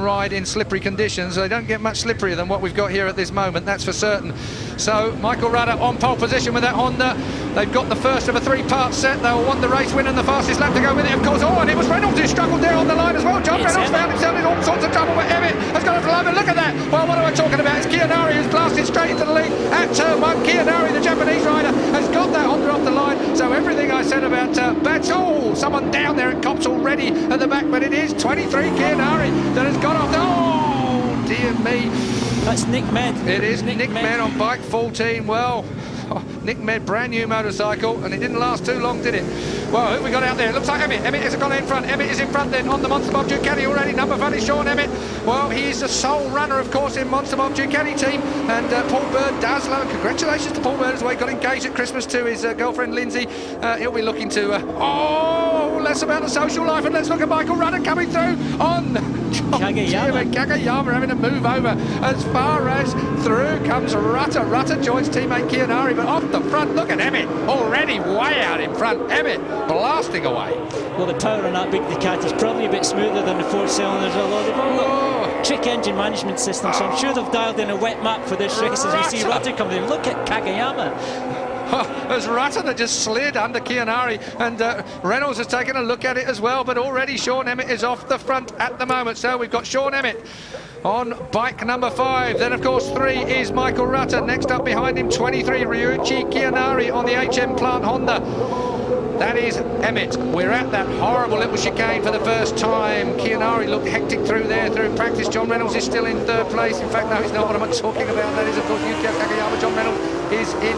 ride in slippery conditions. They don't get much slipperier than what we've got here at this moment, that's for certain. So Michael Rutter on pole position with that Honda. They've got the first of a three-part set. They'll want the race win and the fastest lap to go with it, of course. Oh, and it was Reynolds who struggled there on the line as well. John Reynolds found himself in all sorts of trouble, but Emmett has got to over. Look at that. Well, what am I talking about? It's Kiyonari who's blasted straight into the lead at turn one. Kiyonari, the Japanese rider, has got that Honda off the line. So everything I said about bats, oh, someone down there at Cops already at the back, but it is 23 Kiyonari that has got off. Oh, dear me. That's Nick Med. It is Nick Med on bike 14. Well, Nick Med, brand new motorcycle, and it didn't last too long, did it? Well, who have we got out there? It looks like Emmett. Emmett has gone in front. Emmett is in front then on the Monster Bob Ducati already. Number 5 is Sean Emmett. Well, he is the sole runner, of course, in Monster Bob Ducati team. And Paul Bird does love. Congratulations to Paul Bird as well. He got engaged at Christmas to his girlfriend Lindsay. He'll be looking to. Less about the social life, and let's look at Michael Rutter coming through on Kageyama. Kageyama having to move over as far as through comes Rutter. Rutter joins teammate Kiyonari, but off the front, look at Emmett already way out in front. Emmett blasting away. Well, the power on that big Ducati is probably a bit smoother than the 4 cylinders. Although they've all got trick engine management system, so I'm sure they've dialed in a wet map for this race as we see Rutter coming in. Look at Kageyama. There's Rutter that just slid under Kiyonari, and Reynolds has taken a look at it as well, but already Sean Emmett is off the front at the moment. So we've got Sean Emmett on bike number 5. Then, of course, 3 is Michael Rutter. Next up behind him, 23, Ryuichi Kiyonari on the HM Plant Honda. That is Emmett. We're at that horrible little chicane for the first time. Kiyonari looked hectic through there, through practice. John Reynolds is still in 3rd place. In fact, no, he's not. What am I talking about? That is, of course, Yukio Kageyama. John Reynolds is in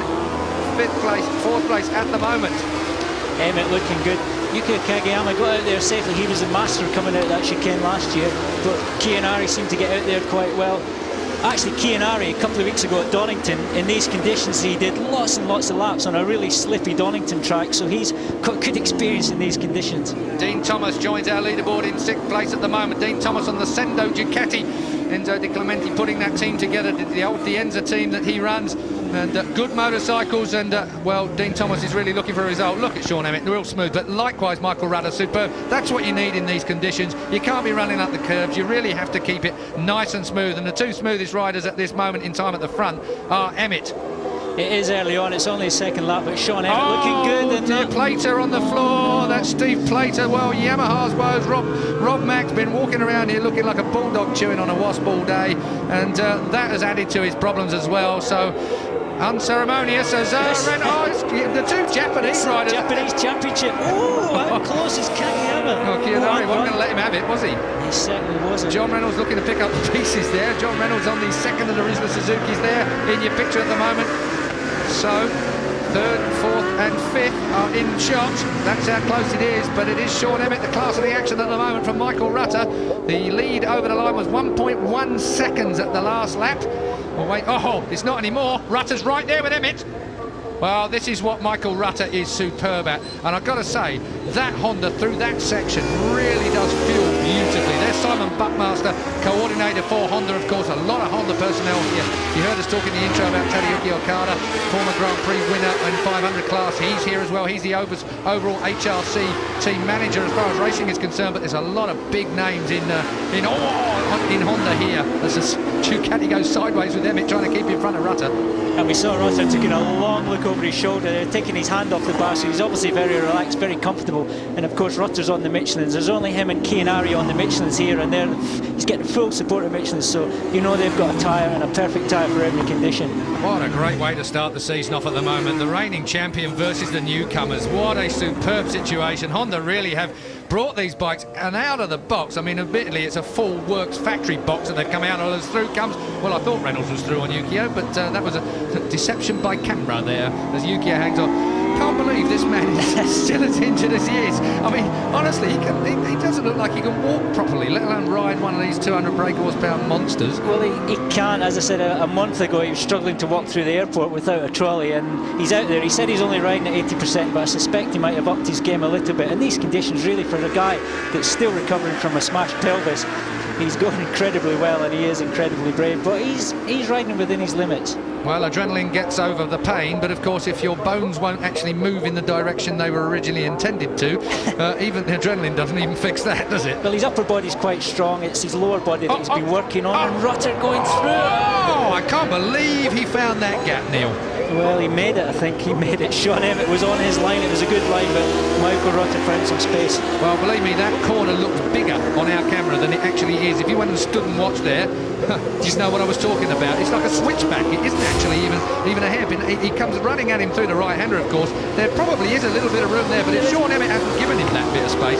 5th place, 4th place at the moment. Emmett looking good. Yukio Kageyama got out there safely. He was the master coming out of that chicane last year, but Kiyonari seemed to get out there quite well. Actually, Kiyonari, a couple of weeks ago at Donington, in these conditions, he did lots and lots of laps on a really slippy Donington track, so he's got good experience in these conditions. Dean Thomas joins our leaderboard in 6th place at the moment. Dean Thomas on the Sendo Ducati. Enzo Di Clementi putting that team together, the old Dienza team that he runs. And good motorcycles, and well, Dean Thomas is really looking for a result. Look at Sean Emmett, real smooth, but likewise Michael Rutter, superb. That's what you need in these conditions. You can't be running up the curves. You really have to keep it nice and smooth, and the 2 smoothest riders at this moment in time at the front are Emmett. It is early on, it's only a 2nd lap, but Sean Emmett looking good. And dear, Plater on the floor. That's Steve Plater. Well, Yamaha's woes. Rob Mack's been walking around here looking like a bulldog chewing on a wasp all day, and that has added to his problems as well. So unceremonious as the 2 Japanese riders. Japanese championship. Oh, how close is Kageyama? Oh, Kiyonari wasn't going to let him have it, was he? He certainly wasn't. John Reynolds looking to pick up the pieces there. John Reynolds on the 2nd of the Rizla Suzuki's there in your picture at the moment. So 3rd, 4th and 5th are in shot. That's how close it is, but it is Sean Emmett, the class of the action at the moment from Michael Rutter. The lead over the line was 1.1 seconds at the last lap. Oh, wait, it's not anymore. Rutter's right there with Emmett. Well, this is what Michael Rutter is superb at, and I've got to say, that Honda through that section really does feel beautifully. There's Simon Buckmaster, coordinator for Honda, of course, a lot of Honda personnel here. You heard us talking in the intro about Tadayuki Okada, former Grand Prix winner in 500 class. He's here as well. He's the overall HRC team manager as far as racing is concerned, but there's a lot of big names in Honda here as the Ducati goes sideways with Emmett trying to keep in front of Rutter. And we saw Rutter taking a long look over his shoulder, taking his hand off the bar, so he's obviously very relaxed, very comfortable. And of course Rutter's on the Michelins. There's only him and Kiyonari on the Michelins here, and he's getting full support of Michelin, so you know they've got a tyre, and a perfect tyre for every condition. What a great way to start the season off at the moment. The reigning champion versus the newcomers. What a superb situation. Honda really have brought these bikes and out of the box. I mean, admittedly, it's a full works factory box that they've come out of. As through comes, well, I thought Reynolds was through on Yukio, but that was a deception by camera there as Yukio hangs on. Can't believe this man is still as injured as he is. I mean, honestly, he doesn't look like he can walk properly, let alone ride one of these 200 brake horsepower monsters. Well, he can't. As I said a month ago, he was struggling to walk through the airport without a trolley, and he's out there. He said he's only riding at 80%, but I suspect he might have upped his game a little bit. In these conditions, really, for a guy that's still recovering from a smashed pelvis, He's going incredibly well, and he is incredibly brave, but he's riding within his limits. Well, adrenaline gets over the pain, but of course if your bones won't actually move in the direction they were originally intended to, even the adrenaline doesn't even fix that, does it? Well, his upper body's quite strong. It's his lower body that he's been working on, and Rutter going through. Oh, I can't believe he found that gap, Neil. Well, he made it, I think. He made it. Sean Emmett was on his line. It was a good line, but Michael Rutter found some space. Well, believe me, that corner looked bigger on our camera than it actually is. If you went and stood and watched there, you know what I was talking about. It's like a switchback. It isn't actually even a hairpin. He comes running at him through the right-hander, of course. There probably is a little bit of room there, but if Sean Emmett hasn't given him that bit of space...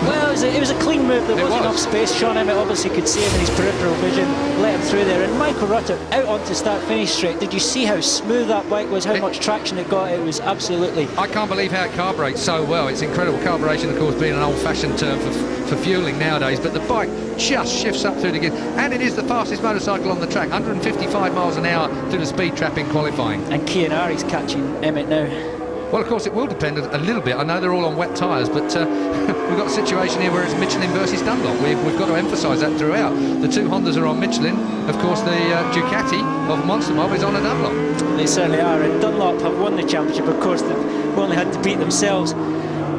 Well, it was a clean move. There wasn't enough space. Sean Emmett obviously could see him in his peripheral vision, let him through there. And Michael Rutter out onto start-finish straight. Did you see how smooth that bike was, how much traction it got? It was absolutely... I can't believe how it carburetes so well. It's incredible. Carburation, of course, being an old-fashioned term for fueling nowadays, but the bike just shifts up through the gear. And it is the fastest motorcycle on the track, 155 miles an hour through the speed trap in qualifying. And Kiyonari's catching Emmett now. Well, of course, it will depend a little bit. I know they're all on wet tyres, but we've got a situation here where it's Michelin versus Dunlop. We've got to emphasise that throughout. The two Hondas are on Michelin. Of course, the Ducati of Monster Mob is on a Dunlop. They certainly are, and Dunlop have won the championship. Of course, they've only had to beat themselves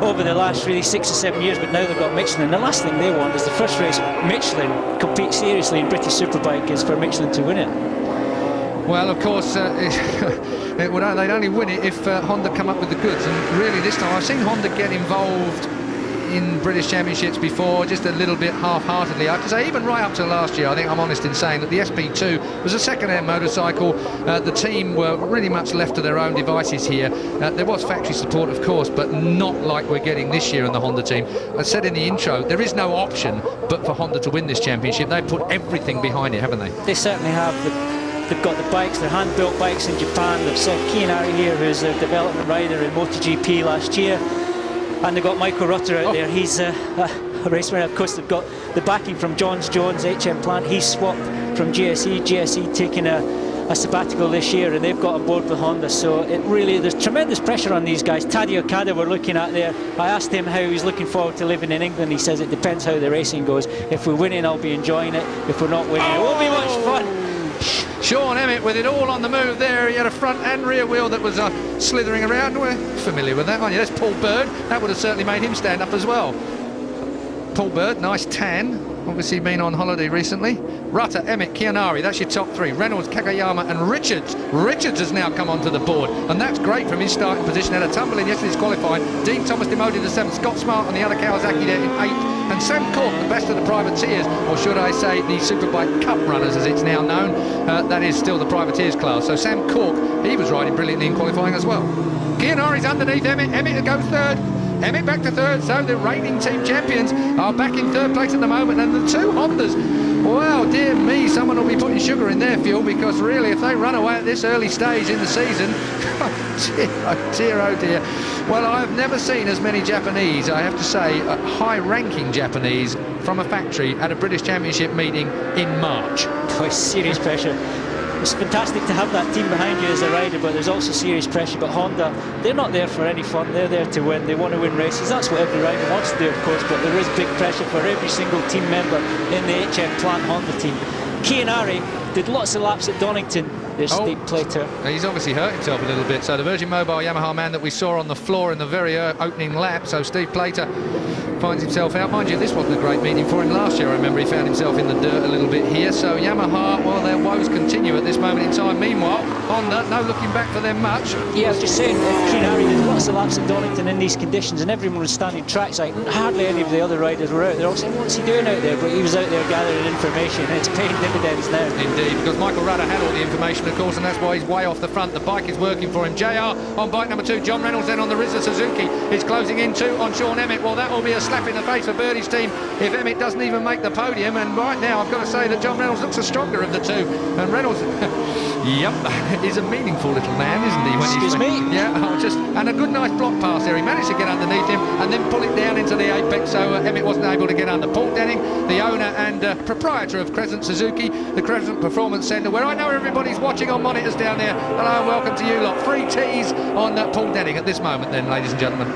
over the last really 6 or 7 years, but now they've got Michelin. The last thing they want is the first race Michelin compete seriously in British Superbike is for Michelin to win it. Well, of course, they'd only win it if Honda come up with the goods. And really, this time, I've seen Honda get involved in British Championships before, just a little bit half-heartedly. I have to say, even right up to last year, I think I'm honest in saying that the SP2 was a second-hand motorcycle. The team were really much left to their own devices here. There was factory support, of course, but not like we're getting this year in the Honda team. I said in the intro, there is no option but for Honda to win this championship. They've put everything behind it, haven't they? They certainly have. They've got the bikes, they're hand-built bikes in Japan. They've sent Kiyonari here, who's their development rider in MotoGP last year. And they've got Michael Rutter out there. He's a raceman. Of course, they've got the backing from Jones HM plant. He's swapped from GSE taking a sabbatical this year, and they've got on board with Honda. So there's tremendous pressure on these guys. Taddy Okada we're looking at there. I asked him how he's looking forward to living in England. He says it depends how the racing goes. If we're winning, I'll be enjoying it. If we're not winning, it won't be much fun. Sean Emmett with it all on the move there. He had a front and rear wheel that was slithering around. We're familiar with that, aren't you? That's Paul Bird. That would have certainly made him stand up as well. Paul Bird, nice tan. Obviously been on holiday recently. Rutter, Emmett, Kiyonari, that's your top three. Reynolds, Kagayama and Richards. Richards has now come onto the board, and that's great from his starting position. Had a tumble in yesterday's qualifying. Dean Thomas demoted to 7th. Scott Smart on the other Kawasaki there in 8th. And Sam Cork, the best of the privateers, or should I say the Superbike Cup runners as it's now known. That is still the privateers class. So Sam Cork, he was riding brilliantly in qualifying as well. Kiyonari's underneath Emmett. Emmett goes third. Emmett back to third, so the reigning team champions are back in third place at the moment, and the two Hondas, well, dear me, someone will be putting sugar in their fuel, because really, if they run away at this early stage in the season, oh dear. Well, I've never seen as many Japanese, I have to say, high-ranking Japanese from a factory at a British Championship meeting in March. Oh, serious pressure. It's fantastic to have that team behind you as a rider, but there's also serious pressure. But Honda, they're not there for any fun. They're there to win. They want to win races. That's what every rider wants to do, of course, but there is big pressure for every single team member in the HM Plant Honda team. Kiyonari did lots of laps at Donington. There's Steve Plater. He's obviously hurt himself a little bit. So the Virgin Mobile Yamaha man that we saw on the floor in the very opening lap, so Steve Plater finds himself out. Mind you, this wasn't a great meeting for him last year. I remember he found himself in the dirt a little bit here. So Yamaha, well, their woes continue at this moment in time. Meanwhile, Honda, no looking back for them much. Yeah, I was just saying, Kiyonari did lots of laps at Donington in these conditions, and everyone was standing trackside. Hardly any of the other riders were out there. All saying, what's he doing out there? But he was out there gathering information, and it's paying dividends now. Indeed, because Michael Rutter had all the information, of course, and that's why he's way off the front. The bike is working for him. JR on bike number 2. John Reynolds then on the Rizza Suzuki. It's closing in 2 on Sean Emmett. Well, that will be a slap in the face for Birdie's team if Emmett doesn't even make the podium. And right now, I've got to say that John Reynolds looks the stronger of the two. And Reynolds, yep, is a meaningful little man, isn't he? Excuse me? Yeah, and a good nice block pass there. He managed to get underneath him and then pull it down into the apex, so Emmett wasn't able to get under. Paul Denning, the owner and proprietor of Crescent Suzuki, the Crescent Performance Centre, where I know everybody's watching on monitors down there. Hello and welcome to you lot. 3 T's on Paul Denning at this moment then, ladies and gentlemen.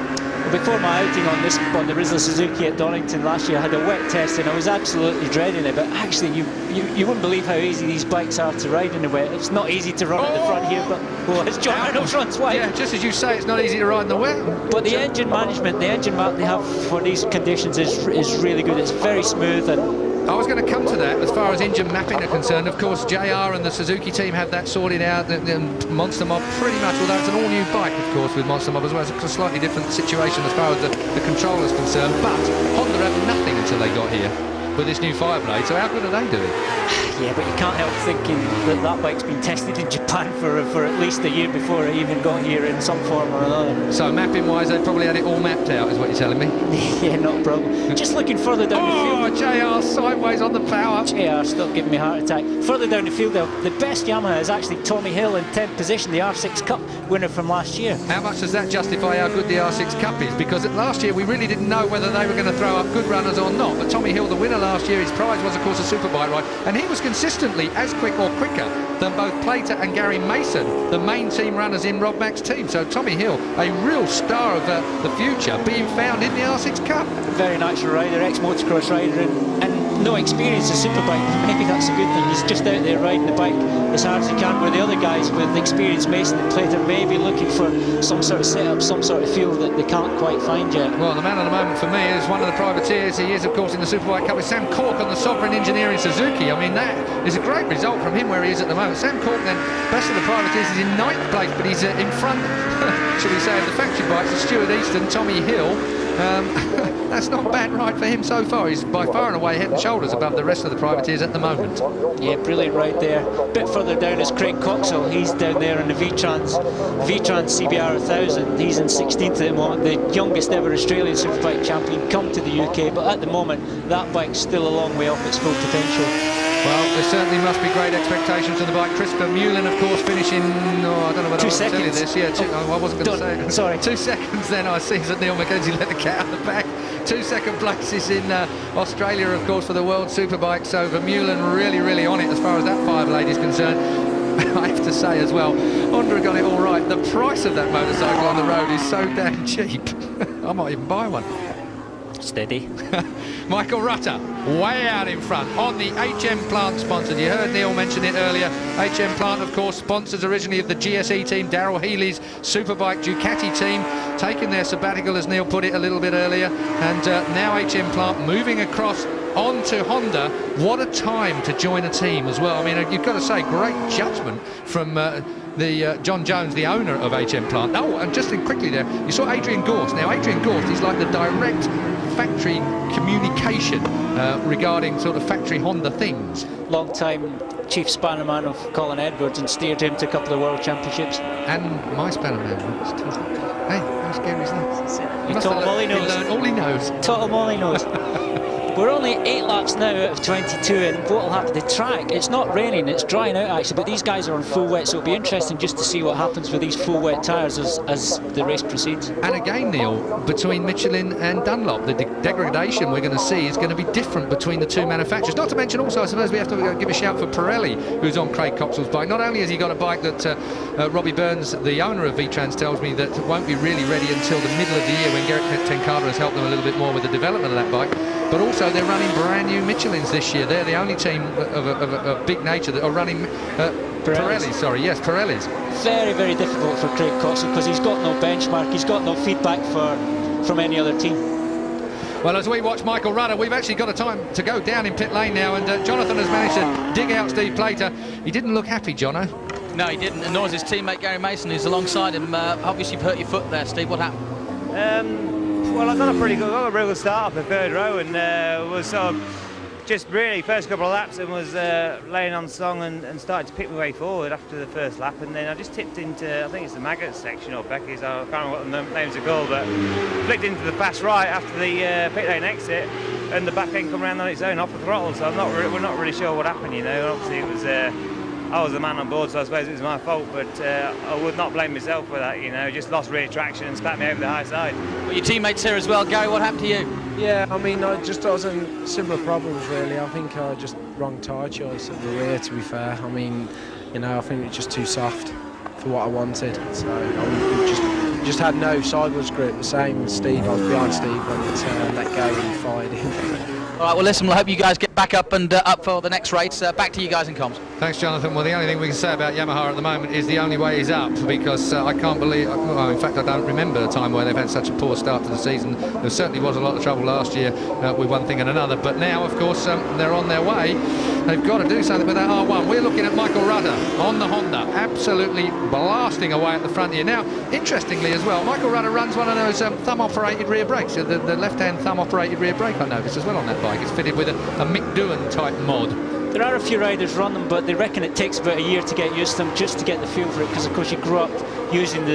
Before my outing on the Rizla Suzuki at Donington last year, I had a wet test and I was absolutely dreading it. But actually, you wouldn't believe how easy these bikes are to ride in the wet. It's not easy to run at the front here, but as John Reynolds runs wide. Yeah, just as you say, it's not easy to ride in the wet. But the engine management, the engine map they have for these conditions is really good. It's very smooth. And I was going to come to that as far as engine mapping are concerned. Of course, JR and the Suzuki team have that sorted out. The Monster Mob pretty much, although it's an all-new bike, of course, with Monster Mob as well. It's a slightly different situation as far as the control is concerned. But Honda have nothing until they got here with this new Fireblade. So how good are they doing? Yeah, but you can't help thinking that bike's been tested in Japan for at least a year before it even got here in some form or another. So mapping-wise, they probably had it all mapped out, is what you're telling me? Yeah, not a problem. Just looking further down the field. JR sideways on the power. JR still giving me a heart attack. Further down the field, though, the best Yamaha is actually Tommy Hill in 10th position, the R6 Cup winner from last year. How much does that justify how good the R6 Cup is? Because last year we really didn't know whether they were going to throw up good runners or not. But Tommy Hill, the winner last year, his prize was, of course, a Superbike ride. And he was consistently as quick or quicker than both Plater and Gary Mason, the main team runners in Rob Mack's team. So Tommy Hill, a real star of the future, being found in the R6 Cup. Very natural rider, ex-motocross rider, and no experience of Superbike. Maybe that's a good thing. He's just out there riding the bike as hard as he can, where the other guys with experience, Mason and Plater, may be looking for some sort of setup, some sort of feel that they can't quite find yet. Well, the man of the moment for me is one of the privateers. He is, of course, in the Superbike Cup with Sam Cork on the Sovereign Engineering Suzuki. I mean, that is a great result from him where he is at the moment. Sam Cork, then, best of the privateers, is in 9th place, but he's in front, should we say, of the factory bikes of Stuart Easton, Tommy Hill. That's not a bad ride for him so far. He's by far and away head and shoulders above the rest of the privateers at the moment. Yeah, brilliant ride there. A bit further down is Craig Coxall. He's down there in the V-Trans CBR 1000. He's in 16th at the moment, the youngest ever Australian Superbike champion come to the UK, but at the moment that bike's still a long way off its full potential. Well, there certainly must be great expectations on the bike. Christopher Mewlin, of course, finishing, I don't know whether I was telling you this. Yeah, I wasn't going to say it. Sorry. 2 seconds then, I see that Neil Mackenzie let the cat out of the bag. 2 second places in Australia, of course, for the World Superbike. So Vermeulen really on it as far as that Fireblade is concerned. I have to say as well, Honda got it all right. The price of that motorcycle on the road is so damn cheap. I might even buy one. Steady. Michael Rutter, way out in front on the HM Plant sponsored. You heard Neil mention it earlier. HM Plant, of course, sponsors originally of the GSE team, Darrell Healy's Superbike Ducati team, taking their sabbatical, as Neil put it a little bit earlier. And now HM Plant moving across onto Honda. What a time to join a team as well. I mean, you've got to say, great judgment from John Jones, the owner of HM Plant. Oh, and just quickly there, you saw Adrian Gorst. Now, Adrian Gorst is like the direct factory communication regarding sort of factory Honda things. Long-time chief spannerman of Colin Edwards and steered him to a couple of world championships. And my spannerman once too. Hey, how scary is that? You taught him all he knows. He learned all he knows. Taught him all he knows. We're only 8 laps now out of 22, and what will happen, the track, it's not raining, it's drying out actually, but these guys are on full wet, so it'll be interesting just to see what happens with these full wet tyres as the race proceeds. And again, Neil, between Michelin and Dunlop, the degradation we're going to see is going to be different between the two manufacturers. Not to mention also, I suppose we have to give a shout for Pirelli, who's on Craig Coxall's bike. Not only has he got a bike that Robbie Burns, the owner of V-Trans, tells me that won't be really ready until the middle of the year, when Gerrit Tenkara has helped them a little bit more with the development of that bike, but also they're running brand new Michelins this year. They're the only team of a big nature that are running Pirellis. Sorry, yes, Pirellis. Very difficult for Craig Coxall because he's got no benchmark, he's got no feedback from any other team. Well, as we watch Michael Rutter, we've actually got a time to go down in pit lane now, and Jonathan has managed to dig out Steve Plater. He didn't look happy, Jono. No, he didn't, and nor is his teammate Gary Mason, who's alongside him. Obviously, you've hurt your foot there, Steve. What happened? Well, I got a real good start off the third row, and was sort of just really first couple of laps and was laying on song and started to pick my way forward after the first lap, and then I just tipped into, I think it's the Maggot section or Becky's, I can't remember what the names are called, but flicked into the fast right after the pit lane exit, and the back end come around on its own off the throttle. So we're not really sure what happened, you know. Obviously it was I was the man on board, so I suppose it was my fault, but I would not blame myself for that, you know. Just lost rear traction and spat me over the high side. Well, your teammates here as well. Gary, what happened to you? Yeah, I mean, I was in similar problems, really. I think I just wrong tyre choice at the rear, to be fair. I mean, you know, I think it's just too soft for what I wanted, so I just just had no sideways grip, the same as Steve. I was behind Steve when it's let go and fired in. All right, well, listen, we'll hope you guys get back up and up for the next race. Back to you guys in comms. Thanks, Jonathan. Well, the only thing we can say about Yamaha at the moment is the only way is up, because I can't believe, well, in fact, I don't remember a time where they've had such a poor start to the season. There certainly was a lot of trouble last year with one thing and another, but now, of course, they're on their way. They've got to do something with that R1. We're looking at Michael Rutter on the Honda, absolutely blasting away at the front here. Now, interestingly as well, Michael Rutter runs one of those thumb-operated rear brakes, the left-hand thumb-operated rear brake, I noticed as well on that bike. It's fitted with a Mick Doohan type mod. There are a few riders run them, but they reckon it takes about a year to get used to them, just to get the feel for it, because of course you grew up using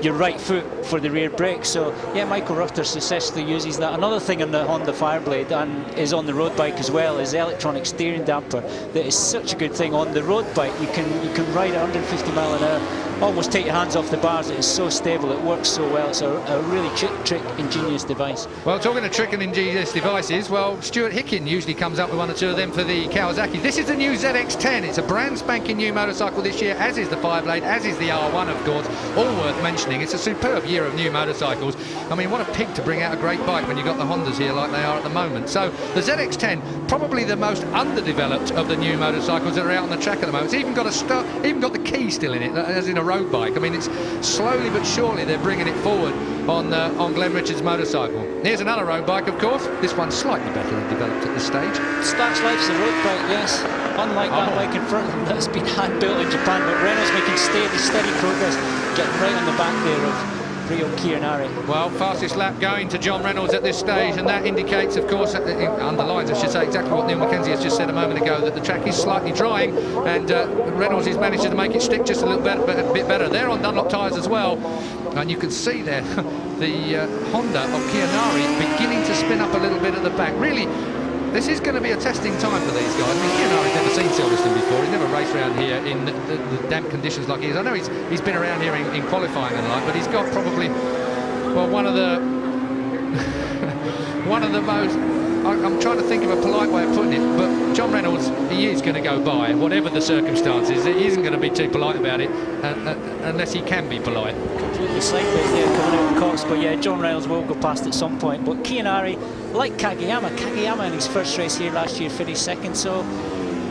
your right foot for the rear brake. So yeah, Michael Rutter successfully uses that. Another thing on the Honda Fireblade, and is on the road bike as well, is the electronic steering damper. That is such a good thing on the road bike. You can ride at 150 mile an hour, almost take your hands off the bars. It is so stable, it works so well. It's a really trick ingenious device. Well, talking of trick and ingenious devices, well, Stuart Hickin usually comes up with one or two of them for the Kawasaki. This is the new ZX-10. It's a brand spanking new motorcycle this year, as is the Fireblade, as is the R1, of course. All worth mentioning. It's a superb year of new motorcycles. I mean, what a pig to bring out a great bike when you've got the Hondas here like they are at the moment. So the ZX-10, probably the most underdeveloped of the new motorcycles that are out on the track at the moment. It's even got the key still in it, as in a road bike. I mean, it's slowly but surely they're bringing it forward on Glenn Richards' motorcycle. Here's another road bike, of course. This one's slightly better developed at this stage. Starts life's a road bike, yes. Unlike that bike in front of them that's been hand-built in Japan, but Renault's making steady progress, getting right on the back there of Kiyonari. Well, fastest lap going to John Reynolds at this stage, and that indicates, of course, underlines, I should say, exactly what Neil Mackenzie has just said a moment ago, that the track is slightly drying, and Reynolds is managing to make it stick just a bit better. They're on Dunlop tyres as well, and you can see there the Honda of Kiyonari beginning to spin up a little bit at the back. Really, this is going to be a testing time for these guys. I mean, Kiyonari's never seen Silverstone before. He's never raced around here in the damp conditions like he is. I know he's been around here in qualifying and like, but he's got probably, well, one of the most, I'm trying to think of a polite way of putting it, but John Reynolds, he is going to go by, whatever the circumstances. He isn't going to be too polite about it, unless he can be polite. Completely sideways there coming out of Cox, but yeah, John Reynolds will go past at some point. But Kiyonari, like Kageyama in his first race here last year finished second, so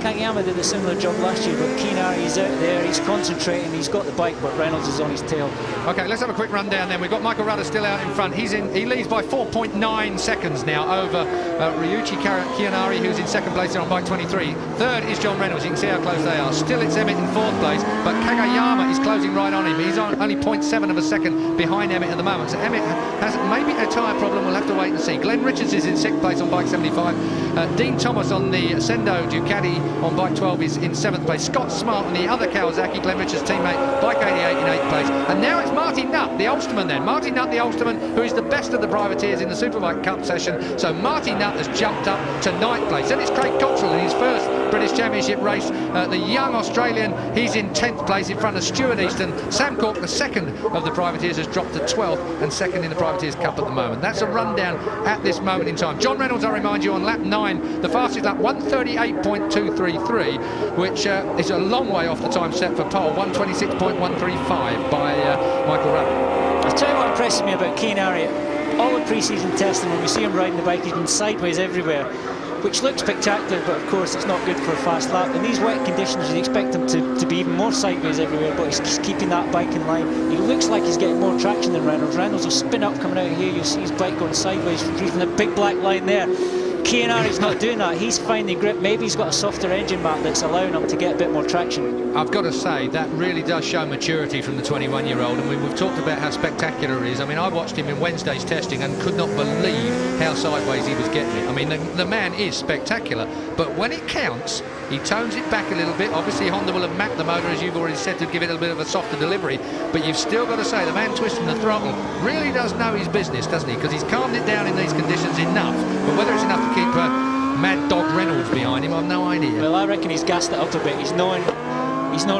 Kageyama did a similar job last year, but Kiyonari is out there, he's concentrating, he's got the bike, but Reynolds is on his tail. Okay, let's have a quick rundown then. We've got Michael Rutter still out in front. He leads by 4.9 seconds now over Ryuichi Kiyonari, who's in second place there on bike 23. Third is John Reynolds. You can see how close they are. Still it's Emmett in fourth place, but Kageyama is closing right on him. He's on only 0.7 of a second behind Emmett at the moment, so Emmett has maybe a tyre problem. We'll have to wait and see. Glenn Richards is in sixth place on bike 75. Dean Thomas on the Sendo Ducati on bike 12 is in 7th place. Scott Smart on the other Kawasaki, Glenn Richards' teammate, bike 88 in 8th place. And now it's Marty Nutt, the Ulsterman then. Marty Nutt, the Ulsterman, who is the best of the privateers in the Superbike Cup session. So Marty Nutt has jumped up to 9th place. Then it's Craig Cottrell in his first British Championship race. The young Australian, he's in 10th place in front of Stuart Easton. Sam Cork, the second of the privateers, has dropped to 12th and second in the Privateers Cup at the moment. That's a rundown at this moment in time. John Reynolds, I remind you, on lap 9, the fastest lap, 1:38.233, which is a long way off the time set for pole, 1:26.135 by Michael Rutter. I'll tell you what impresses me about Kiyonari. All the pre-season testing, when we see him riding the bike, he's been sideways everywhere, which looks spectacular, but of course it's not good for a fast lap. In these wet conditions, you'd expect him to be even more sideways everywhere, but he's just keeping that bike in line. He looks like he's getting more traction than Reynolds. Reynolds will spin up coming out of here. You'll see his bike going sideways, reaching the big black line there. Kiyonari's not doing that. He's finding grip. Maybe he's got a softer engine map that's allowing him to get a bit more traction. I've got to say, that really does show maturity from the 21-year-old. And we've talked about how spectacular it is. I mean, I watched him in Wednesday's testing and could not believe how sideways he was getting it. I mean, the man is spectacular. But when it counts, he tones it back a little bit. Obviously, Honda will have mapped the motor, as you've already said, to give it a bit of a softer delivery. But you've still got to say, the man twisting the throttle really does know his business, doesn't he? Because he's calmed it down in these conditions enough. But whether it's enough to keep Mad Dog Reynolds behind him, I've no idea. Well, I reckon he's gassed it up a bit. He's known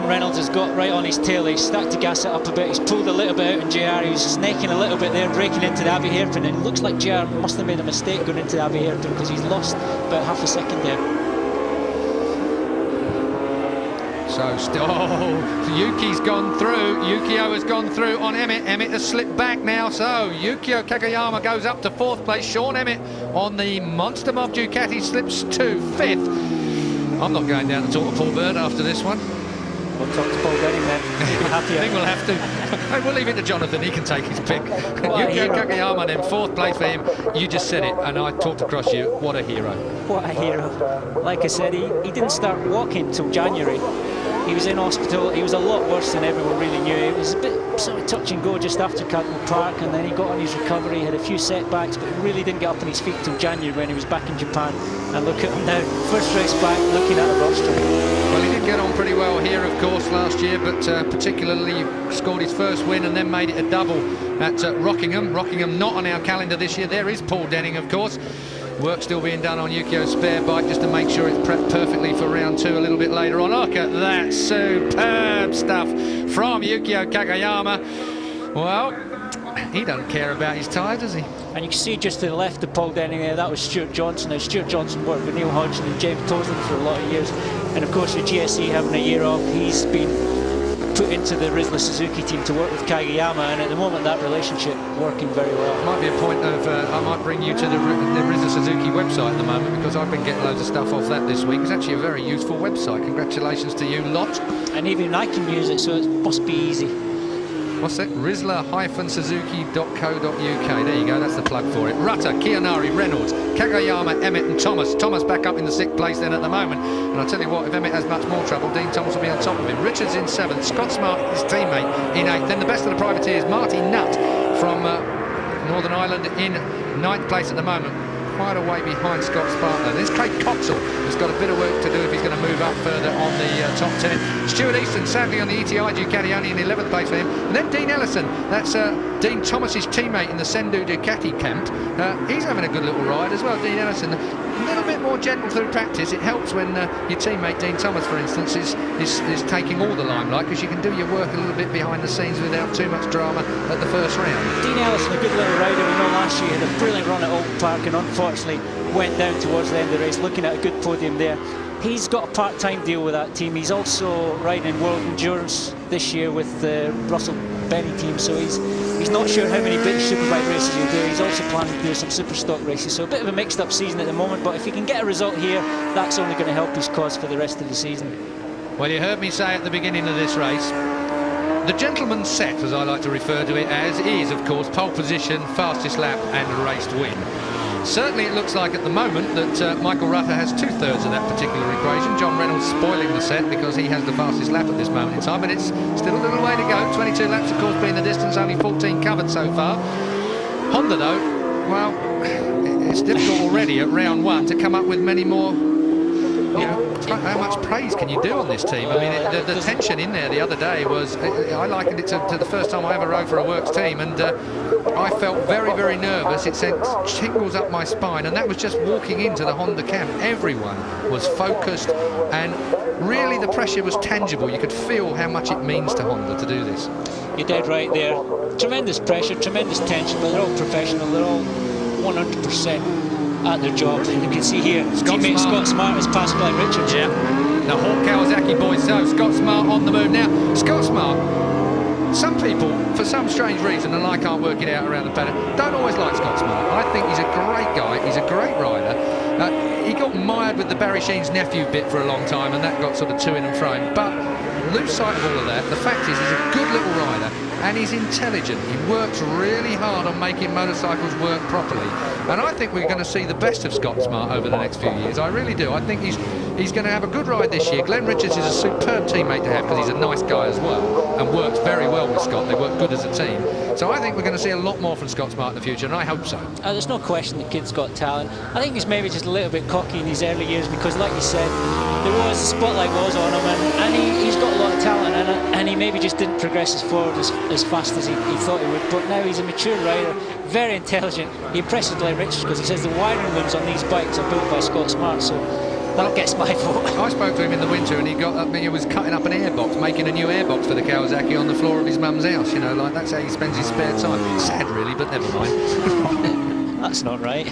Reynolds has got right on his tail. He's started to gas it up a bit. He's pulled a little bit out in JR. He was snaking a little bit there, breaking into the Abbey hairpin. And it looks like JR must have made a mistake going into the Abbey hairpin, because he's lost about half a second there. So still, Yuki's gone through. Yukio has gone through on Emmett. Emmett has slipped back now. So Yukio Kagayama goes up to 4th place. Sean Emmett on the Monster Mob Ducati slips to 5th. I'm not going down to talk to Paul Bird after this one. We'll talk to Paul Denning then. I think we'll have to. We'll leave it to Jonathan. He can take his pick. Yukio Kagayama then 4th place for him. You just said it, and I talked across you. What a hero. What a hero. Like I said, he didn't start walking till January. He was in hospital. He was a lot worse than everyone really knew. It was a bit sort of touch and go just after Cadwell Park, and then he got on his recovery, had a few setbacks, but really didn't get up on his feet till January when he was back in Japan. And look at him now, first race back, looking at the roster. Well, he did get on pretty well here, of course, last year, but particularly scored his first win and then made it a double at Rockingham. Rockingham not on our calendar this year. There is Paul Denning, of course. Work still being done on Yukio's spare bike just to make sure it's prepped perfectly for round 2 a little bit later on. Look at that superb stuff from Yukio Kagayama. Well, he doesn't care about his tyre, does he? And you can see just to the left of Paul Denning there, that was Stuart Johnson. Now, Stuart Johnson worked with Neil Hodgson and James Toseland for a lot of years. And of course, with GSE having a year off, he's been put into the Rizla Suzuki team to work with Kagayama, and at the moment that relationship working very well. Might be a point of I might bring you to the Rizla Suzuki website at the moment, because I've been getting loads of stuff off that this week. It's actually a very useful website. Congratulations to you lot. And even I can use it, so it must be easy. What's that? Rizla-suzuki.co.uk. There you go, that's the plug for it. Rutter, Kiyonari, Reynolds, Kagayama, Emmett and Thomas. Thomas back up in the 6th place then at the moment. And I'll tell you what, if Emmett has much more trouble, Dean Thomas will be on top of him. Richards in 7th, Scott Smart, his teammate, in 8th. Then the best of the privateers, Marty Nutt from Northern Ireland in 9th place at the moment. Quite a way behind Scott's partner. There's Craig Coxell, who's got a bit of work to do if he's going to move up further on the top 10. Stuart Easton, sadly on the ETI Ducati, only in 11th place for him. And then Dean Ellison, that's Dean Thomas's teammate in the Sendu Ducati camp. He's having a good little ride as well, Dean Ellison. A little bit more gentle through practice. It helps when your teammate Dean Thomas, for instance, is taking all the limelight, because you can do your work a little bit behind the scenes without too much drama at the first round. Dean Ellison, a good little rider. We know last year he had a brilliant run at Oak Park and unfortunately went down towards the end of the race, looking at a good podium there. He's got a part-time deal with that team. He's also riding in World Endurance this year with the Russell Benny team, so he's not sure how many British Superbike races he'll do. He's also planning to do some super stock races, so a bit of a mixed up season at the moment, but if he can get a result here, that's only going to help his cause for the rest of the season. Well, you heard me say at the beginning of this race, the gentleman's set, as I like to refer to it as, is of course pole position, fastest lap and race win. Certainly it looks like at the moment that Michael Rutter has 2/3 of that particular equation. John Reynolds spoiling the set because he has the fastest lap at this moment in time, but it's still a little way to go. 22 laps, of course, being the distance, only 14 covered so far. Honda, though, well, it's difficult already at round 1 to come up with many more. You know, how much praise can you do on this team? I mean, the tension in there the other day was, I likened it to the first time I ever rode for a works team, and I felt very, very nervous. It sent tingles up my spine, and that was just walking into the Honda camp. Everyone was focused, and really the pressure was tangible. You could feel how much it means to Honda to do this. You're dead right there. Tremendous pressure, tremendous tension, but they're all professional. They're all 100% at their job. You can see here, teammate Scott Smart has passed Glenn Richards. Yeah. The Hawk Kawasaki boys. So Scott Smart on the move now. Scott Smart, some people, for some strange reason, and I can't work it out around the paddock, don't always like Scott Smart. I think he's a great guy. He's a great rider. He got mired with the Barry Sheen's nephew bit for a long time, and that got sort of to and fro. But lose sight of all of that. The fact is, he's a good little rider, and he's intelligent. He works really hard on making motorcycles work properly. And I think we're going to see the best of Scott Smart over the next few years. I really do. I think he's going to have a good ride this year. Glenn Richards is a superb teammate to have, because he's a nice guy as well and works very well with Scott. They work good as a team. So I think we're going to see a lot more from Scott Smart in the future, and I hope so. There's no question the kid's got talent. I think he's maybe just a little bit cocky in his early years because, like you said, the spotlight was on him, and he's got a lot of talent, and he maybe just didn't progress forward as fast as he thought he would. But now he's a mature rider, very intelligent. He impresses Glenn Richards because he says the wiring looms on these bikes are built by Scott Smart, so that gets my vote. I spoke to him in the winter, and he was cutting up an airbox, making a new airbox for the Kawasaki on the floor of his mum's house. You know, like that's how he spends his spare time. Sad, really, but never mind. That's not right.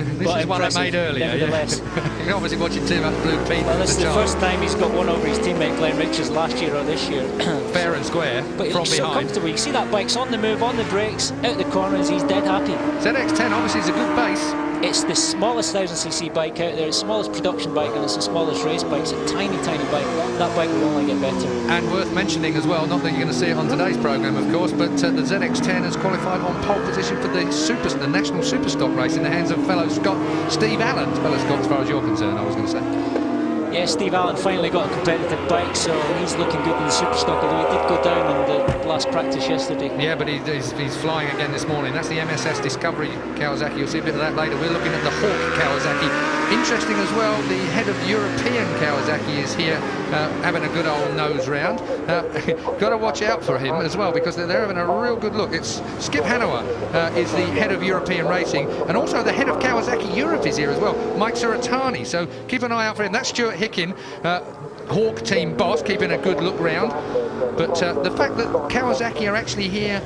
This is one I made earlier. Nevertheless. Yeah. You're obviously watching too much Blue Peter. Well, this is the first time he's got one over his teammate Glenn Richards last year or this year. Fair and square. But he from looks so behind. comfortable. You see that bike's on the move, on the brakes, out the corners. He's dead happy. ZX10 obviously is a good base. It's the smallest 1000cc bike out there, it's the smallest production bike, and it's the smallest race bike. It's a tiny, tiny bike. That bike will only get better. And worth mentioning as well, not that you're going to see it on today's programme, of course, but the ZX10 has qualified on pole position for the National Superstock race in the hands of fellow Scot Steve Allen. Fellow Scot, as far as you're concerned, I was going to say. Yeah, Steve Allen finally got a competitive bike, so he's looking good in the Superstock, although he did go down in the last practice yesterday. Yeah, but he's flying again this morning. That's the MSS Discovery Kawasaki. You'll see a bit of that later. We're looking at the Hawk Kawasaki. Interesting as well, the head of European Kawasaki is here having a good old nose round. Got to watch out for him as well, because they're having a real good look. It's Skip Hanauer is the head of European Racing, and also the head of Kawasaki Europe is here as well, Mike Suratani. So keep an eye out for him. That's Stuart Hickin, Hawk team boss, keeping a good look round. But the fact that Kawasaki are actually here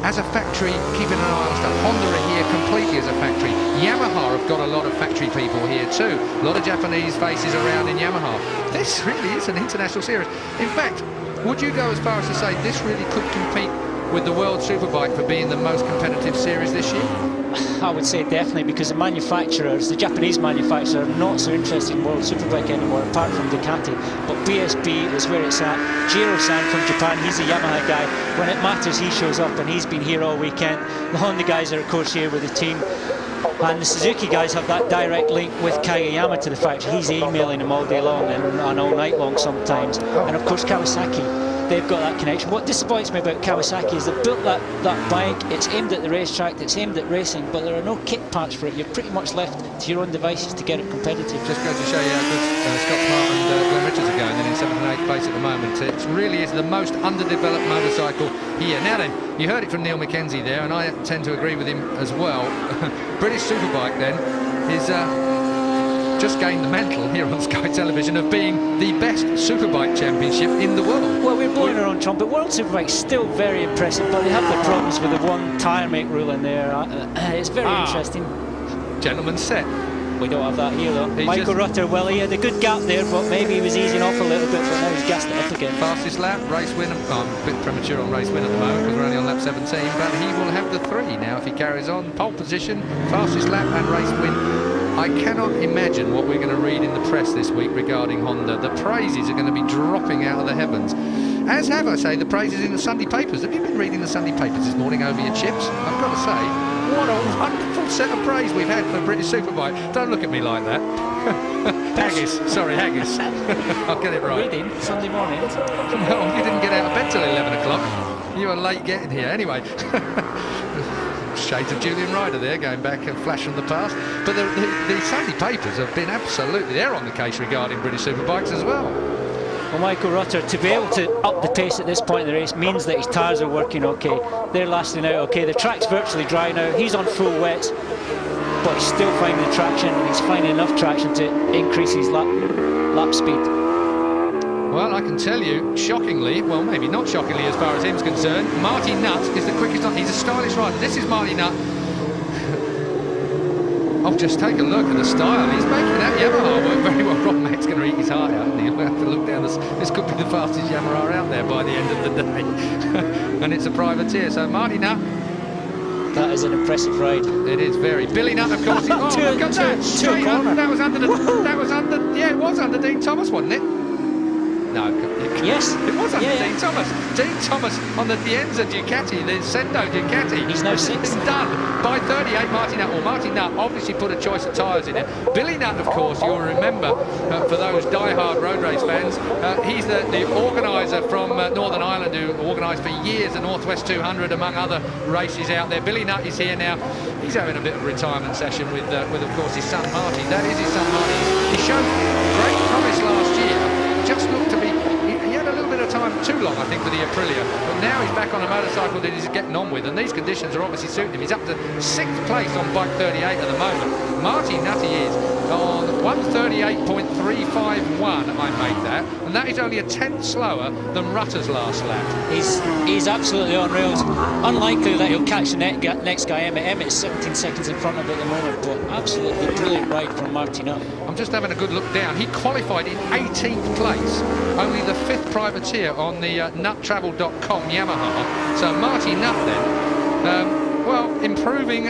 as a factory, keeping an eye on stuff. Honda are here completely as a factory. Yamaha have got a lot of factory people here too. A lot of Japanese faces around in Yamaha. This really is an international series. In fact, would you go as far as to say this really could compete with the World Superbike for being the most competitive series this year? I would say definitely, because the manufacturers, the Japanese manufacturers, are not so interested in World Superbike anymore, apart from Ducati. But BSB is where it's at. Jiro-san from Japan, he's a Yamaha guy. When it matters, he shows up, and he's been here all weekend. The Honda guys are, of course, here with the team. And the Suzuki guys have that direct link with Kageyama to the factory. He's emailing them all day long and all night long sometimes. And, of course, Kawasaki. They've got that connection. What disappoints me about Kawasaki is they've built that bike, it's aimed at the racetrack, it's aimed at racing, but there are no kit parts for it. You're pretty much left to your own devices to get it competitive. Just goes to show you how good Scott Clark and Glenn Richards are going. They're in 7th and 8th place at the moment. It really is the most underdeveloped motorcycle here. Now then, you heard it from Neil Mackenzie there, and I tend to agree with him as well. British Superbike then is just gained the mantle here on Sky Television of being the best Superbike championship in the world. Well, we're blowing our own trumpet. World Superbike's still very impressive, but they have the problems with the one tyre make rule in there. It's very interesting. Gentleman's set. We don't have that here though. Michael Rutter, well, he had a good gap there, but maybe he was easing off a little bit, but now he's gassed it up again. Fastest lap, race win. I'm a bit premature on race win at the moment because we're only on lap 17, but he will have the 3 now if he carries on. Pole position, fastest lap and race win. I cannot imagine what we're going to read in the press this week regarding Honda. The praises are going to be dropping out of the heavens. As have, I say, the praises in the Sunday papers. Have you been reading the Sunday papers this morning over your chips? I've got to say, what a wonderful set of praise we've had for British Superbike. Don't look at me like that. Haggis. Sorry, haggis. I'll get it right. Reading Sunday mornings. No, you didn't get out of bed till 11 o'clock. You were late getting here. Anyway. Shades of Julian Ryder there, going back and flash from the past. But the Sunday papers have been absolutely, they're on the case regarding British Superbikes as well. Well, Michael Rutter, to be able to up the pace at this point in the race means that his tyres are working okay. They're lasting out okay. The track's virtually dry now. He's on full wets, but he's still finding the traction, and he's finding enough traction to increase his lap speed. Well, I can tell you, shockingly, well, maybe not shockingly as far as him's concerned, Marty Nutt is the quickest on. He's a stylish rider. This is Marty Nutt. Oh, just take a look at the style. He's making that Yamaha work very well. Rob Mack's going to eat his heart out, and he'll have to look down. This could be the fastest Yamaha out there by the end of the day. And it's a privateer. So Marty Nutt. That is an impressive ride. It is very. Billy Nutt, of course. Oh, look at that! Straight under. That was under the. That was under. Yeah, it was under Dean Thomas, wasn't it? No. Yes. It was under Dean Thomas. Dean Thomas on the Dienza Ducati, the Sendo Ducati. He's now 6th. It's done by 38. Marty Nutt. Well, Marty Nutt obviously put a choice of tyres in it. Billy Nutt, of course, you'll remember, for those die-hard road race fans, he's the organiser from Northern Ireland who organised for years the Northwest 200, among other races out there. Billy Nutt is here now. He's having a bit of a retirement session with of course, his son Marty. That is his son Marty. He showed great promise last year. Just looked to be, he had a little bit of time too long, I think, for the Aprilia, but now he's back on a motorcycle that he's getting on with, and these conditions are obviously suiting him. He's up to 6th place on bike 38 at the moment. Marty Nutty is on 1:38.351 I made that, and that is only a tenth slower than Rutter's last lap. He's absolutely on rails. Unlikely that he'll catch the next guy, Emmett. Emmett's 17 seconds in front of him at the moment, but absolutely brilliant ride from Marty Nutt. I'm just having a good look down. He qualified in 18th place, only the 5th privateer on the nuttravel.com Yamaha. So Marty Nutt then, well, improving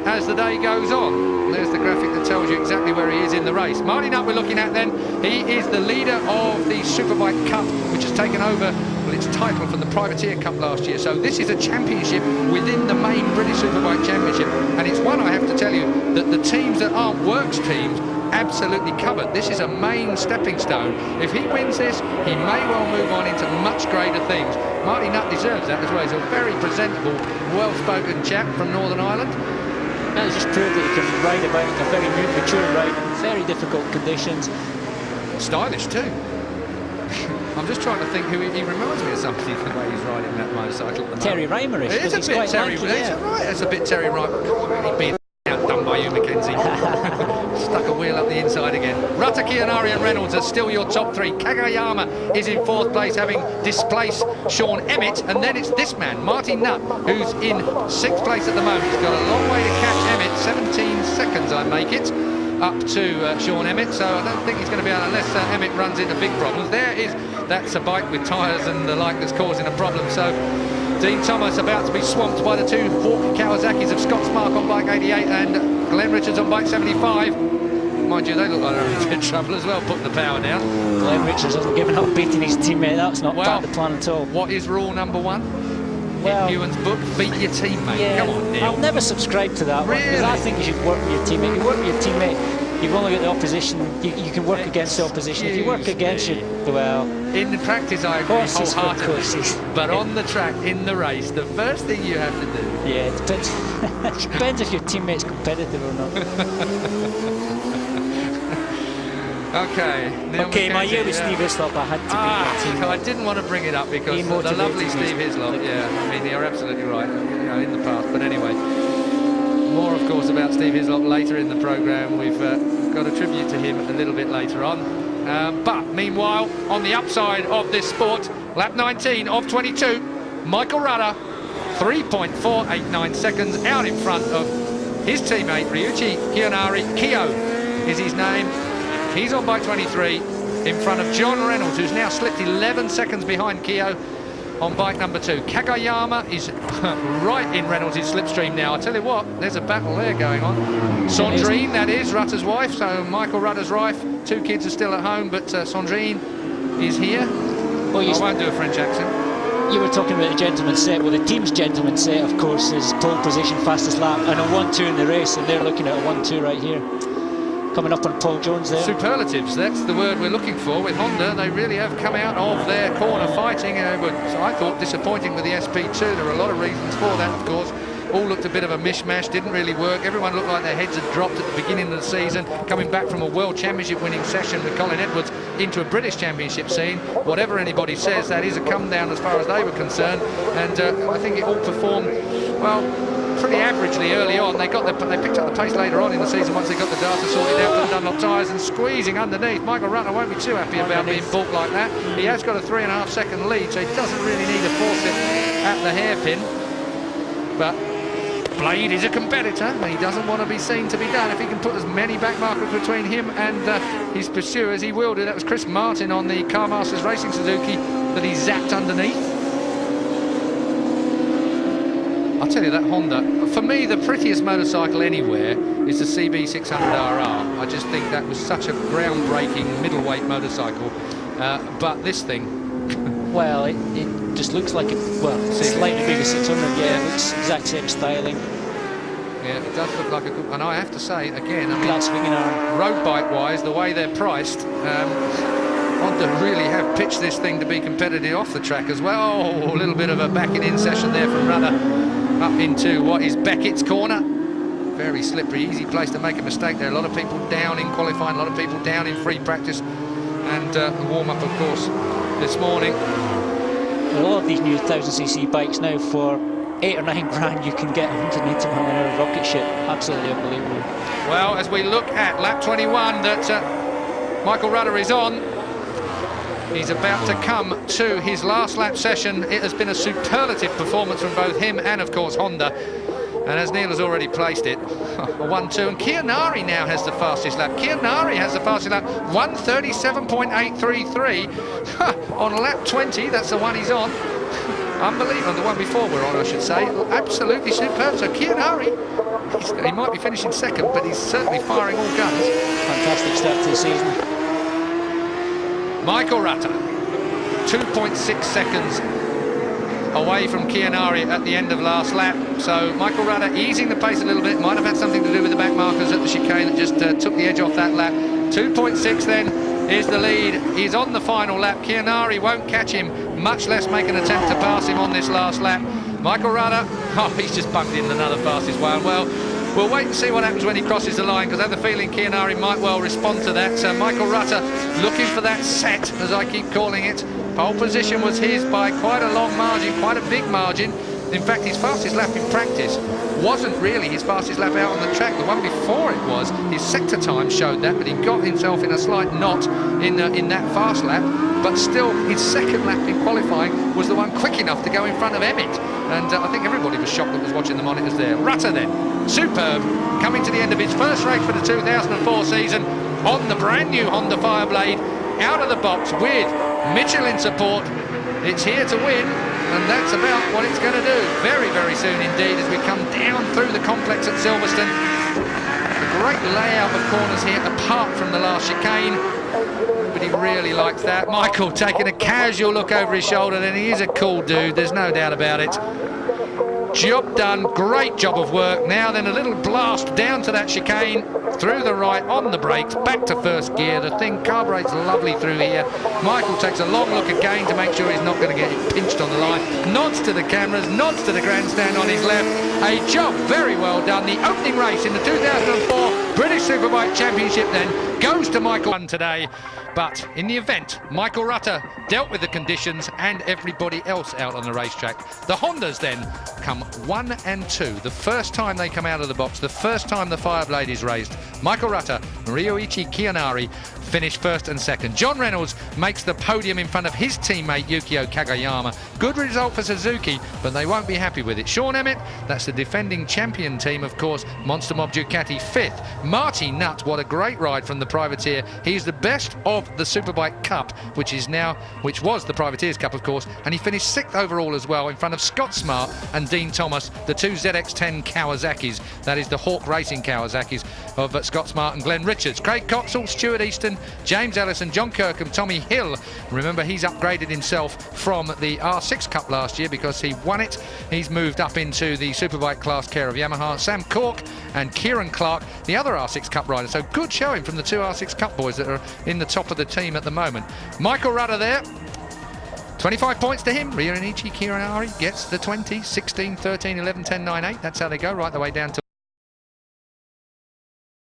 as the day goes on. There's the graphic that tells you exactly where he is in the race. Marty Nutt we're looking at then. He is the leader of the Superbike Cup, which has taken over its title from the Privateer Cup last year. So this is a championship within the main British Superbike Championship, and it's one, I have to tell you, that the teams that aren't works teams absolutely covered. This is a main stepping stone. If he wins this, he may well move on into much greater things. Marty Nutt deserves that as well. He's a very presentable, well-spoken chap from Northern Ireland. That just proved that he can ride a bike, a very mature ride in very difficult conditions. Stylish too. I'm just trying to think who he reminds me of somebody the way he's riding that motorcycle at the moment. Terry Reimerish. It is a bit Terry. It's a bit Terry Reimer. He's been outdone by you, Mackenzie. Stuck a wheel up the inside again. Rutter, Kiyonari and Reynolds are still your top three. Kagayama is in 4th place, having displaced Sean Emmett, and then it's this man, Marty Nutt, who's in 6th place at the moment. He's got a long way to catch Emmett, 17 seconds I make it, up to Sean Emmett, so I don't think he's going to be able, unless Emmett runs into big problems. That's a bike with tyres and the like that's causing a problem, so Dean Thomas about to be swamped by the two Hawk Kawasaki's of Scott Spark on bike 88 and Glenn Richards on bike 75. Mind you, they look like they're in a bit of trouble as well, putting the power down. Glenn Richards hasn't given up beating his teammate. That's not part of the plan at all. What is rule number 1? Well, in Ewan's book, beat your teammate. Yeah, come on, Neil. I'll never subscribe to that one, because I think you should work with your teammate. You work with your teammate, you've only got the opposition. You can work against the opposition. If you work against you, well... In the practice, I agree wholeheartedly. But on the track, in the race, the first thing you have to do... Yeah, it depends. Depends if your teammate's competitive or not. Okay. Okay, my year with Steve Hislop, I had to beat my team. I didn't want to bring it up because the lovely Steve Hislop, yeah, I mean, you're absolutely right, in the past. But anyway, more, of course, about Steve Hislop later in the programme. We've got a tribute to him a little bit later on. But meanwhile, on the upside of this sport, lap 19 of 22, Michael Rutter, 3.489 seconds out in front of his teammate Ryuichi Kiyonari. Kiyo is his name. He's on bike 23 in front of John Reynolds, who's now slipped 11 seconds behind Kiyo on bike number 2. Kagayama is right in Reynolds' slipstream now. I tell you what, there's a battle there going on. Sandrine, that is, Rutter's wife, so Michael Rutter's wife. 2 kids are still at home, but Sandrine is here. Well, I won't do a French accent. You were talking about the gentleman's set. Well, the team's gentleman's set, of course, is pole position, fastest lap, and a 1-2 in the race, and they're looking at a 1-2 right here. Coming up on Paul Jones there. Superlatives, that's the word we're looking for with Honda. They really have come out of their corner fighting. But I thought disappointing with the SP2. There are a lot of reasons for that, of course. All looked a bit of a mishmash, didn't really work. Everyone looked like their heads had dropped at the beginning of the season, coming back from a World Championship winning session with Colin Edwards into a British Championship scene. Whatever anybody says, that is a come down as far as they were concerned. And I think it all performed, well, pretty averagely early on. They picked up the pace later on in the season once they got the data sorted out for the Dunlop tyres and squeezing underneath. Michael Rutter won't be too happy about being balked like that. He has got a 3.5 second lead, so he doesn't really need to force it at the hairpin. But Blade is a competitor and he doesn't want to be seen to be done. If he can put as many back markers between him and his pursuers, he will do. That was Chris Martin on the Car Masters Racing Suzuki that he zapped underneath. I'll tell you, that Honda, for me, the prettiest motorcycle anywhere is the CB600RR. I just think that was such a groundbreaking middleweight motorcycle. But this thing... Well, it just looks like a slightly bigger 600, yeah, it looks exact same styling. Yeah, it does look like a good... And I have to say, again, I mean, that swinging arm. Road bike-wise, the way they're priced, Honda really have pitched this thing to be competitive off the track as well. Oh, a little bit of a backing in session there from Rutter. Up into what is Beckett's corner. Very slippery, easy place to make a mistake there. A lot of people down in qualifying, a lot of people down in free practice, and the warm-up, of course, this morning. A lot of these new 1000cc bikes now, for 8 or 9 grand, you can get 180 mile an hour rocket ship. Absolutely unbelievable. Well, as we look at lap 21 that Michael Rutter is on, he's about to come to his last lap session. It has been a superlative performance from both him and, of course, Honda. And as Neil has already placed it, 1-2. And Kiyonari now has the fastest lap. Kiyonari has the fastest lap, 1:37.833 on lap 20. That's the one he's on. Unbelievable. The one before we're on, I should say. Absolutely superb. So Kiyonari, he might be finishing second, but he's certainly firing all guns. Fantastic start to the season. Michael Rutter, 2.6 seconds away from Kiyonari at the end of last lap. So Michael Rutter easing the pace a little bit. Might have had something to do with the back markers at the chicane that just took the edge off that lap. 2.6 then is the lead. He's on the final lap. Kiyonari won't catch him, much less make an attempt to pass him on this last lap. Michael Rutter, he's just bumped in another fastest one. Well, we'll wait and see what happens when he crosses the line, because I have the feeling Kiyonari might well respond to that. So Michael Rutter looking for that set, as I keep calling it. Pole position was his by quite a long margin, quite a big margin. In fact, his fastest lap in practice wasn't really his fastest lap out on the track. The one before it was. His sector time showed that, but he got himself in a slight knot in that fast lap. But still, his second lap in qualifying was the one quick enough to go in front of Emmett. And I think everybody was shocked that was watching the monitors there. Rutter then, superb, coming to the end of his first race for the 2004 season on the brand new Honda Fireblade, out of the box with Michelin support. It's here to win, and that's about what it's going to do very, very soon indeed as we come down through the complex at Silverstone. A great layout of corners here apart from the last chicane, but he really likes that. Michael taking a casual look over his shoulder, and he is a cool dude, there's no doubt about it. Job done, great job of work. Now then, a little blast down to that chicane, through the right, on the brakes, back to first gear. The thing carburetes lovely through here. Michael takes a long look again to make sure he's not going to get pinched on the line. Nods to the cameras, nods to the grandstand on his left. A job very well done. The opening race in the 2004 British Superbike Championship then goes to Michael today. But in the event, Michael Rutter dealt with the conditions and everybody else out on the racetrack. The Hondas then come 1 and 2. The first time they come out of the box, the first time the Fireblade is raised. Michael Rutter, Ryuichi Kiyonari finish first and second. John Reynolds makes the podium in front of his teammate Yukio Kagayama. Good result for Suzuki, but they won't be happy with it. Sean Emmett, that's the defending champion team, of course, Monster Mob Ducati, fifth. Marty Nutt, what a great ride from the Privateer. He's the best of the Superbike Cup, which was the Privateers Cup, of course, and he finished sixth overall as well in front of Scott Smart and Dean Thomas, the two ZX10 Kawasaki's. That is the Hawk Racing Kawasaki's of Scott Smart and Glenn Richards. Craig Coxall, Stuart Easton, James Ellison, John Kirkham, Tommy Hill. Remember, he's upgraded himself from the R6 Cup last year because he won it. He's moved up into the Superbike class care of Yamaha. Sam Cork and Kieran Clark, the other R6 Cup rider. So good showing from the two R6 Cup boys that are in the top of the team at the moment. Michael Rutter there. 25 points to him. Ryuichi Kiyonari gets the 20, 16, 13, 11, 10, 9, 8. That's how they go right the way down to